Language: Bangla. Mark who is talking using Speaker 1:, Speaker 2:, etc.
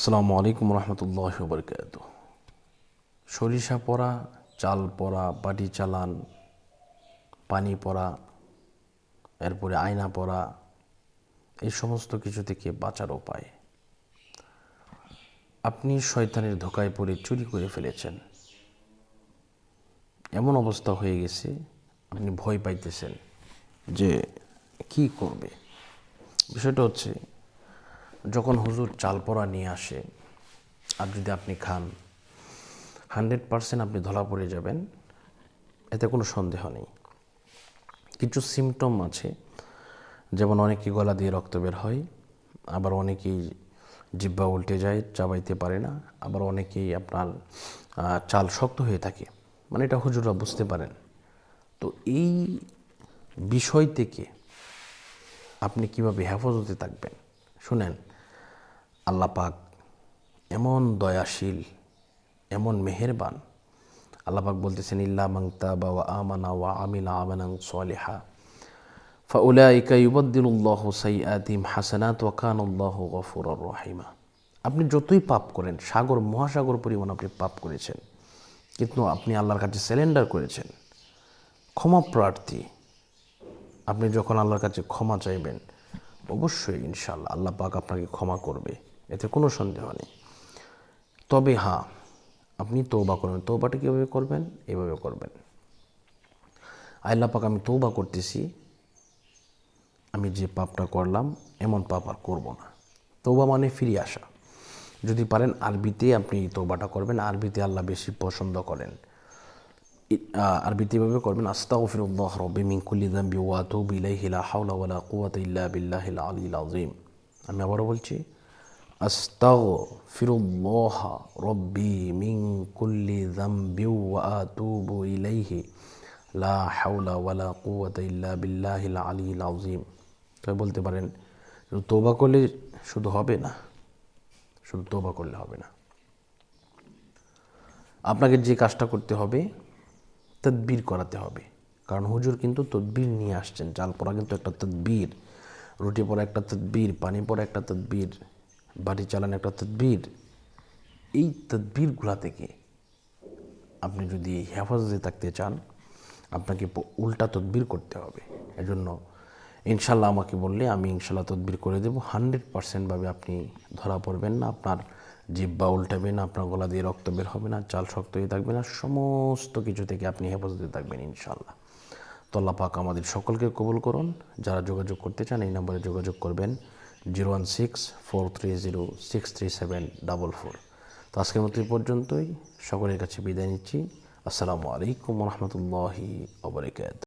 Speaker 1: আসসালামু আলাইকুম রহমতুল্লাহি ওয়া বারাকাতুহু। সরিষা পড়া, চাল পড়া, বাটি চালান, পানি পড়া, এরপরে আয়না পড়া, এই সমস্ত কিছু থেকে বাঁচার উপায়। আপনি শয়তানের ধোকায় পড়ে চুরি করে ফেলেছেন, এমন অবস্থা হয়ে গেছে আপনি ভয় পাইতেছেন যে কি করবে। বিষয়টা হচ্ছে, যখন হুজুর চাল পড়া নিয়ে আসে আর যদি আপনি খান, 100% আপনি ধরা পড়ে যাবেন, এতে কোনো সন্দেহ নেই। কিছু সিমটম আছে, যেমন অনেকেই গলা দিয়ে রক্ত বের হয়, আবার অনেকেই জিহ্বা উল্টে যায়, চাবাইতে পারে না, আবার অনেকেই আপনার চাল শক্ত হয়ে থাকে, মানে এটা হুজুররা বুঝতে পারেন। তো এই বিষয় থেকে আপনি কিভাবে হেফাজতে থাকবেন শুনেন। আল্লাহ পাক এমন দয়াশীল, এমন মেহেরবান। আল্লাহ পাক বলতেছেন, ইল্লা মান তাবা ওয়া আমানা ওয়া আমিলা আমালান সালিহা ফাউলাইকা ইউবাদদিলুল্লাহু সাইয়্যাতিহিম হাসানাত ওয়া কানাল্লাহু গফুরুর রহিমা। আপনি যতই পাপ করেন, সাগর মহাসাগর পরিমাণ আপনি পাপ করেছেন, কিন্তু আপনি আল্লাহর কাছে সারেন্ডার করেছেন, ক্ষমা প্রার্থী। আপনি যখন আল্লাহর কাছে ক্ষমা চাইবেন, অবশ্যই ইনশাআল্লাহ আল্লাহ পাক আপনাকে ক্ষমা করবে, এতে কোনো সন্দেহ নেই। তবে হ্যাঁ, আপনি তওবা করবেন। তওবাটা কীভাবে করবেন? এভাবে করবেন, আল্লাহ পাক আমি তওবা করতেছি, আমি যে পাপটা করলাম এমন পাপ আর করবো না। তওবা মানে ফিরে আসা। যদি পারেন আরবিতে আপনি তওবাটা করবেন, আরবিতে আল্লাহ বেশি পছন্দ করেন। আরবিতে এভাবে করবেন, আস্তাগফিরুল্লাহ রাব্বি মিন কুল্লি যামবি ওয়া আতুবু ইলাইহি লা হাওলা ওয়ালা কুওয়াতা ইল্লা বিল্লাহিল আলিয়্যিল আযীম। আমি আবারও বলছি, আস্তাগফিরুল্লাহ রাব্বি মিন কুল্লি যামবি ওয়া আতুবু ইলাইহি লা হাওলা ওয়ালা কুওয়াতা ইল্লা বিল্লাহিল আলিয়্যিল আযীম। তবে বলতে পারেন, তওবা করলে শুধু হবে না, শুধু তওবা করলে হবে না, আপনাকে যে কাজটা করতে হবে, তদবির করাতে হবে। কারণ হুজুর কিন্তু তদবির নিয়ে আসছেন। চাল পড়া কিন্তু একটা তদবির, রুটি পড়া একটা তদবির, পানি পড়া একটা তদবির, বাটি চালানো একটা তদবির। এই তদবিরগুলা থেকে আপনি যদি হেফাজতে থাকতে চান, আপনাকে উল্টা তদবির করতে হবে। এজন্য ইনশাল্লাহ আমাকে বললে আমি ইনশাল্লাহ তদবির করে দেবো। 100% ভাবে আপনি ধরা পড়বেন না, আপনার জিহ্বা উল্টাবে না, আপনার গলা দিয়ে রক্ত বের হবে না, চাল শক্ত হয়ে থাকবে না, সমস্ত কিছু থেকে আপনি হেফাজতে থাকবেন ইনশাল্লাহ। তো আল্লাহ পাক আমাদের সকলকে কবুল করুন। যারা যোগাযোগ করতে চান এই নম্বরে যোগাযোগ করবেন, 016-430-63744। তো আজকের মতো এই পর্যন্তই, সকলের কাছে বিদায় নিচ্ছি। আসসালামু আলাইকুম রহমতুল্লাহি ওয়া বারাকাতুহু।